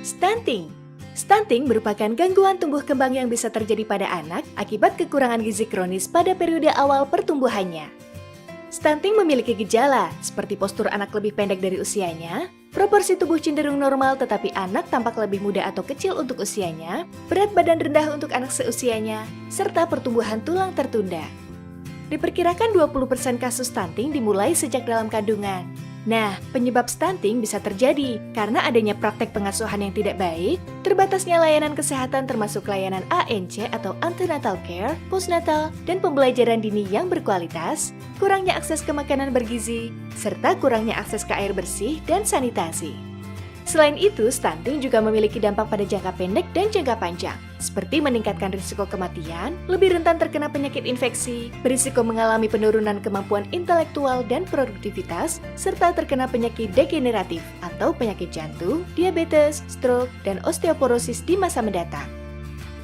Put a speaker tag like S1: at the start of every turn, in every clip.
S1: Stunting. Stunting merupakan gangguan tumbuh kembang yang bisa terjadi pada anak akibat kekurangan gizi kronis pada periode awal pertumbuhannya. Stunting memiliki gejala seperti postur anak lebih pendek dari usianya, proporsi tubuh cenderung normal tetapi anak tampak lebih muda atau kecil untuk usianya, berat badan rendah untuk anak seusianya, serta pertumbuhan tulang tertunda. Diperkirakan 20% kasus stunting dimulai sejak dalam kandungan. Nah, penyebab stunting bisa terjadi karena adanya praktek pengasuhan yang tidak baik, terbatasnya layanan kesehatan termasuk layanan ANC atau antenatal care, postnatal, dan pembelajaran dini yang berkualitas, kurangnya akses ke makanan bergizi, serta kurangnya akses ke air bersih dan sanitasi. Selain itu, stunting juga memiliki dampak pada jangka pendek dan jangka panjang, seperti meningkatkan risiko kematian, lebih rentan terkena penyakit infeksi, berisiko mengalami penurunan kemampuan intelektual dan produktivitas, serta terkena penyakit degeneratif atau penyakit jantung, diabetes, stroke, dan osteoporosis di masa mendatang.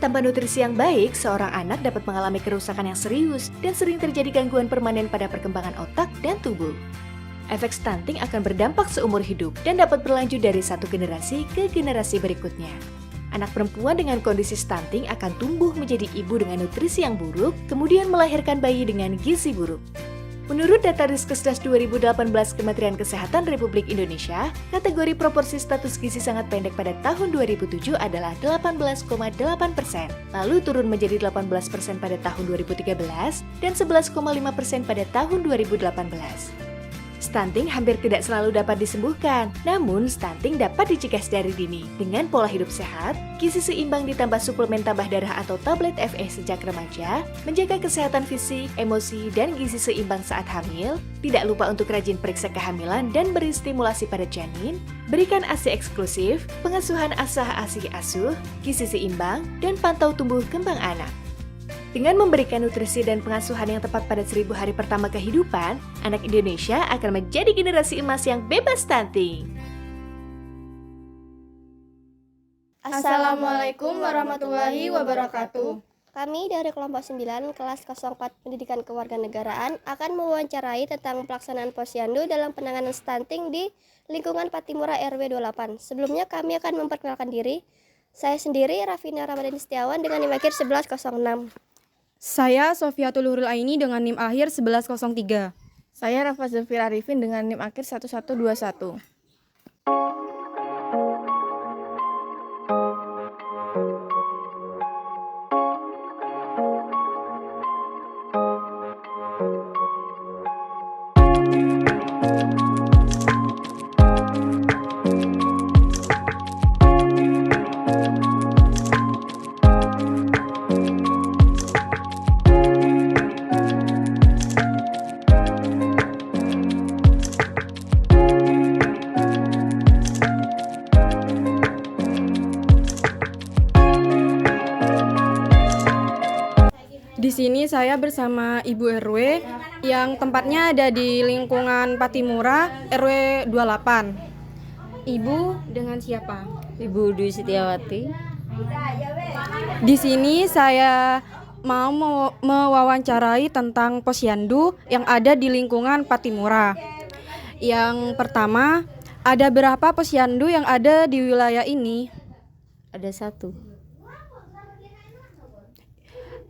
S1: Tanpa nutrisi yang baik, seorang anak dapat mengalami kerusakan yang serius dan sering terjadi gangguan permanen pada perkembangan otak dan tubuh. Efek stunting akan berdampak seumur hidup dan dapat berlanjut dari satu generasi ke generasi berikutnya. Anak perempuan dengan kondisi stunting akan tumbuh menjadi ibu dengan nutrisi yang buruk, kemudian melahirkan bayi dengan gizi buruk. Menurut data Riskesdas 2018 Kementerian Kesehatan Republik Indonesia, kategori proporsi status gizi sangat pendek pada tahun 2007 adalah 18,8%, lalu turun menjadi 18% pada tahun 2013 dan 11,5% pada tahun 2018. Stunting hampir tidak selalu dapat disembuhkan, namun stunting dapat dicegah dari dini dengan pola hidup sehat, gizi seimbang ditambah suplemen tambah darah atau tablet FE sejak remaja, menjaga kesehatan fisik, emosi, dan gizi seimbang saat hamil, tidak lupa untuk rajin periksa kehamilan dan beri stimulasi pada janin, berikan ASI eksklusif, pengasuhan asah-asih asuh, gizi seimbang, dan pantau tumbuh kembang anak. Dengan memberikan nutrisi dan pengasuhan yang tepat pada 1000 hari pertama kehidupan, anak Indonesia akan menjadi generasi emas yang bebas stunting.
S2: Assalamualaikum warahmatullahi wabarakatuh.
S3: Kami dari kelompok 9 kelas 04 Pendidikan Kewarganegaraan akan mewawancarai tentang pelaksanaan posyandu dalam penanganan stunting di lingkungan Patimura RW 28. Sebelumnya kami akan memperkenalkan diri. Saya sendiri Rafina Ramadhani Setiawan dengan NIM akhir 1106.
S2: Saya Sofiatul Hurul Aini dengan NIM akhir 1103.
S4: Saya Rafa Zafir Arifin dengan NIM akhir 1121.
S2: Di sini saya bersama Ibu RW yang tempatnya ada di lingkungan Patimura RW 28. Ibu dengan siapa?
S5: Ibu Dwi Setiawati.
S2: Di sini saya mau mewawancarai tentang posyandu yang ada di lingkungan Patimura. Yang pertama, ada berapa posyandu yang ada di wilayah ini?
S5: Ada 1.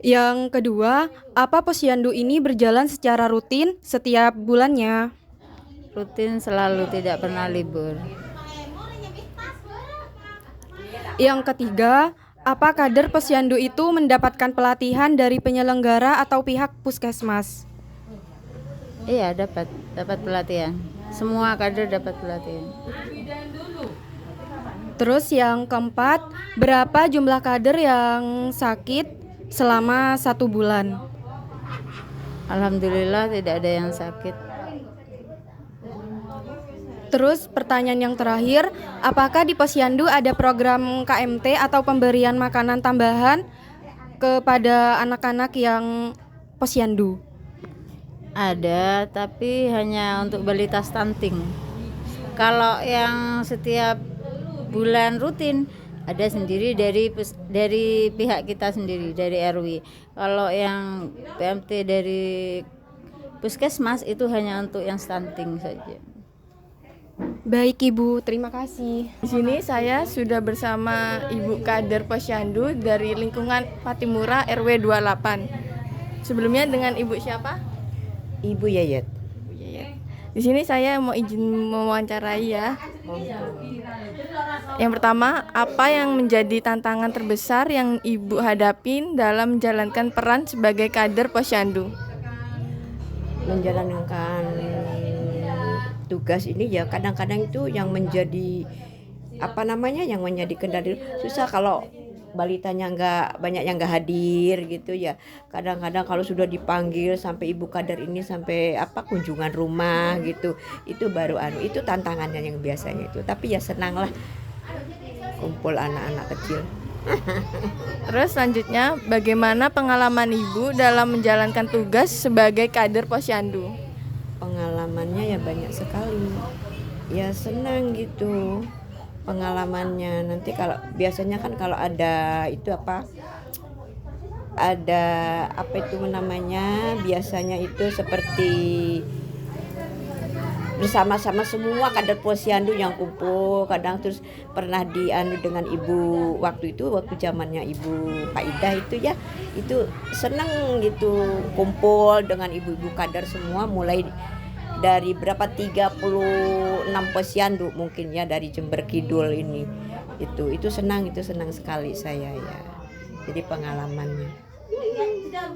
S2: Yang kedua, apa posyandu ini berjalan secara rutin setiap bulannya?
S5: Rutin, selalu, tidak pernah libur.
S2: Yang ketiga, apa kader posyandu itu mendapatkan pelatihan dari penyelenggara atau pihak puskesmas?
S5: Iya, dapat pelatihan. Semua kader dapat pelatihan.
S2: Terus yang keempat, berapa jumlah kader yang sakit selama 1 bulan?
S5: Alhamdulillah tidak ada yang sakit.
S2: Terus pertanyaan yang terakhir, apakah di posyandu ada program KMT atau pemberian makanan tambahan kepada anak-anak yang posyandu?
S5: Ada, tapi hanya untuk balita stunting. Kalau yang setiap bulan rutin ada sendiri dari pihak kita sendiri, dari RW. Kalau yang PMT dari puskesmas itu hanya untuk yang stunting saja.
S2: Baik Ibu, terima kasih.
S4: Di sini saya sudah bersama Ibu Kader Posyandu dari lingkungan Patimura RW 28. Sebelumnya dengan Ibu siapa?
S6: Ibu Yayat.
S4: Ibu Yayat. Di sini saya mau izin mewawancarai ya. Yang pertama, apa yang menjadi tantangan terbesar yang Ibu hadapin dalam menjalankan peran sebagai kader Posyandu?
S6: Menjalankan tugas ini ya kadang-kadang itu yang menjadi yang menjadi kendali susah kalau balitanya banyak yang nggak hadir gitu ya. Kadang-kadang kalau sudah dipanggil sampai ibu kader ini sampai kunjungan rumah gitu, itu baru itu tantangannya yang biasanya itu. Tapi ya senang lah kumpul anak-anak kecil.
S4: Terus selanjutnya, bagaimana pengalaman Ibu dalam menjalankan tugas sebagai kader Posyandu?
S6: Pengalamannya ya banyak sekali. Ya senang gitu pengalamannya. Nanti kalau biasanya kan kalau ada biasanya itu seperti bersama-sama semua kader Posyandu yang kumpul. Kadang terus pernah dengan ibu waktu zamannya Ibu Pak Ida itu ya, itu seneng gitu kumpul dengan ibu-ibu kader semua, mulai dari 36 Posyandu mungkin ya, dari Jember Kidul ini. Itu senang sekali saya ya. Jadi pengalamannya.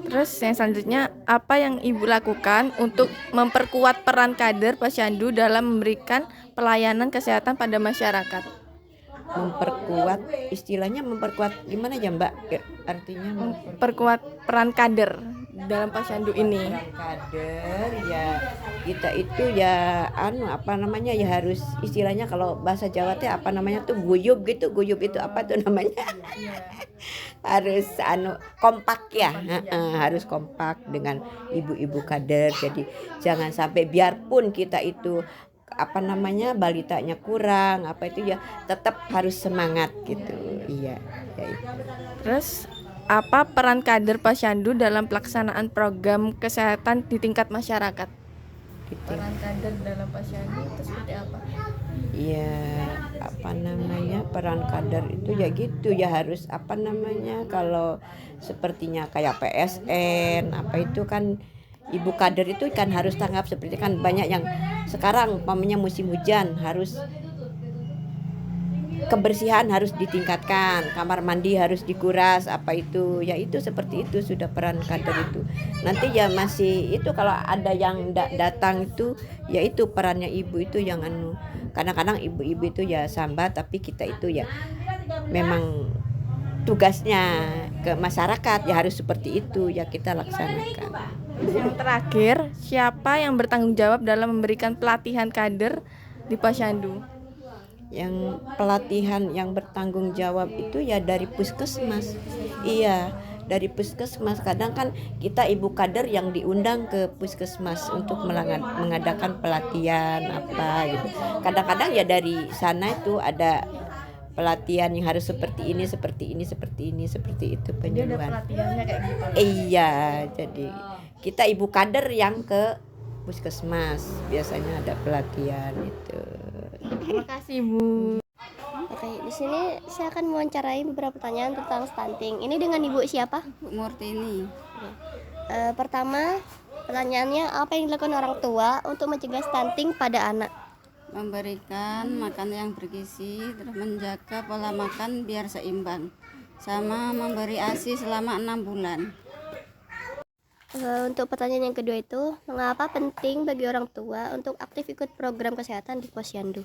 S4: Terus yang selanjutnya, apa yang Ibu lakukan untuk memperkuat peran kader Posyandu dalam memberikan pelayanan kesehatan pada masyarakat?
S6: Istilahnya memperkuat gimana ya Mbak? Artinya
S4: Memperkuat peran kader dalam Posyandu ini.
S6: Kader ya, kita itu ya ya harus istilahnya kalau bahasa Jawa teh guyub gitu. Guyub itu apa tuh namanya? Harus kompak ya. Harus kompak dengan ibu-ibu kader. Jadi jangan sampai, biarpun kita itu balitanya kurang ya tetap harus semangat gitu. Iya ya itu.
S4: Terus apa peran kader Posyandu dalam pelaksanaan program kesehatan di tingkat masyarakat? Peran kader dalam Posyandu itu seperti apa?
S6: Ya peran kader itu ya gitu ya, harus kalau sepertinya kayak PSN itu kan ibu kader itu kan harus tanggap, seperti kan banyak yang sekarang musim hujan harus kebersihan harus ditingkatkan, kamar mandi harus dikuras itu seperti itu sudah peran kader itu. Nanti ya masih itu kalau ada yang datang itu ya itu perannya ibu itu yang kadang-kadang ibu-ibu itu ya sambat, tapi kita itu ya memang tugasnya ke masyarakat ya harus seperti itu ya kita laksanakan.
S4: Yang terakhir, siapa yang bertanggung jawab dalam memberikan pelatihan kader di Posyandu?
S6: Yang pelatihan yang bertanggung jawab itu ya dari puskesmas. Iya, dari puskesmas. Kadang kan kita ibu kader yang diundang ke puskesmas untuk mengadakan pelatihan gitu. Kadang-kadang ya dari sana itu ada pelatihan yang harus seperti ini, seperti itu penyuluhan.
S4: Jadi ada pelatihannya kayak gitu.
S6: Iya, jadi kita ibu kader yang ke puskesmas biasanya ada pelatihan itu.
S4: Terima kasih Ibu.
S3: Oke, di sini saya akan mewawancarai beberapa pertanyaan tentang stunting. Ini dengan Ibu siapa?
S5: Bu Murtini.
S3: Pertama, pertanyaannya, apa yang dilakukan orang tua untuk mencegah stunting pada anak?
S5: Memberikan makan yang bergizi, terus menjaga pola makan biar seimbang, sama memberi ASI selama 6 bulan.
S3: Untuk pertanyaan yang kedua itu, mengapa penting bagi orang tua untuk aktif ikut program kesehatan di Posyandu?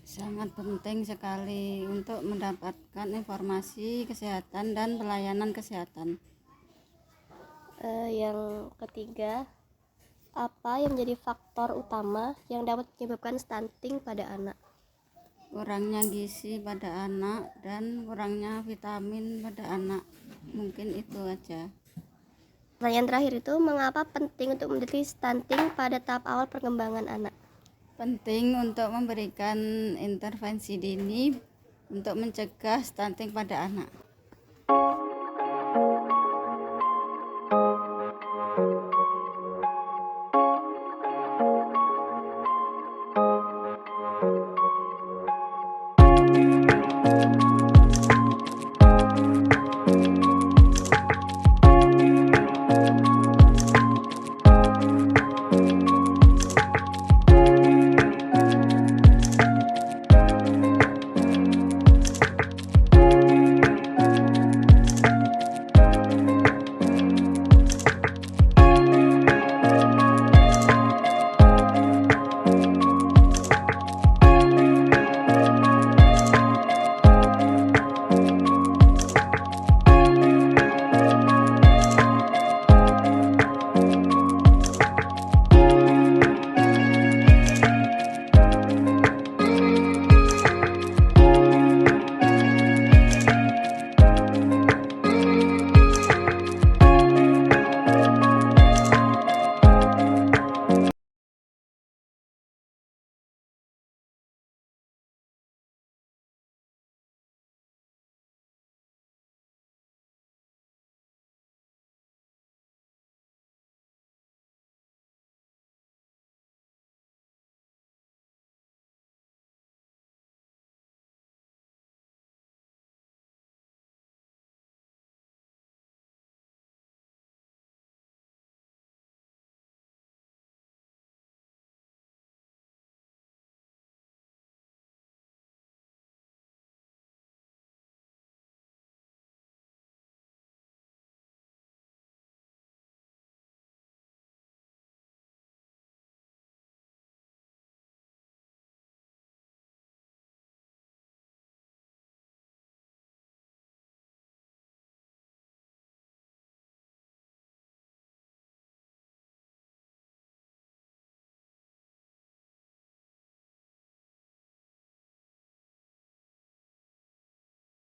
S5: Sangat penting sekali untuk mendapatkan informasi kesehatan dan pelayanan kesehatan.
S3: Yang ketiga, apa yang menjadi faktor utama yang dapat menyebabkan stunting pada anak?
S5: Kurangnya gizi pada anak dan kurangnya vitamin pada anak. Mungkin itu aja.
S3: Pertanyaan terakhir itu, mengapa penting untuk mendeteksi stunting pada tahap awal perkembangan anak?
S5: Penting untuk memberikan intervensi dini untuk mencegah stunting pada anak.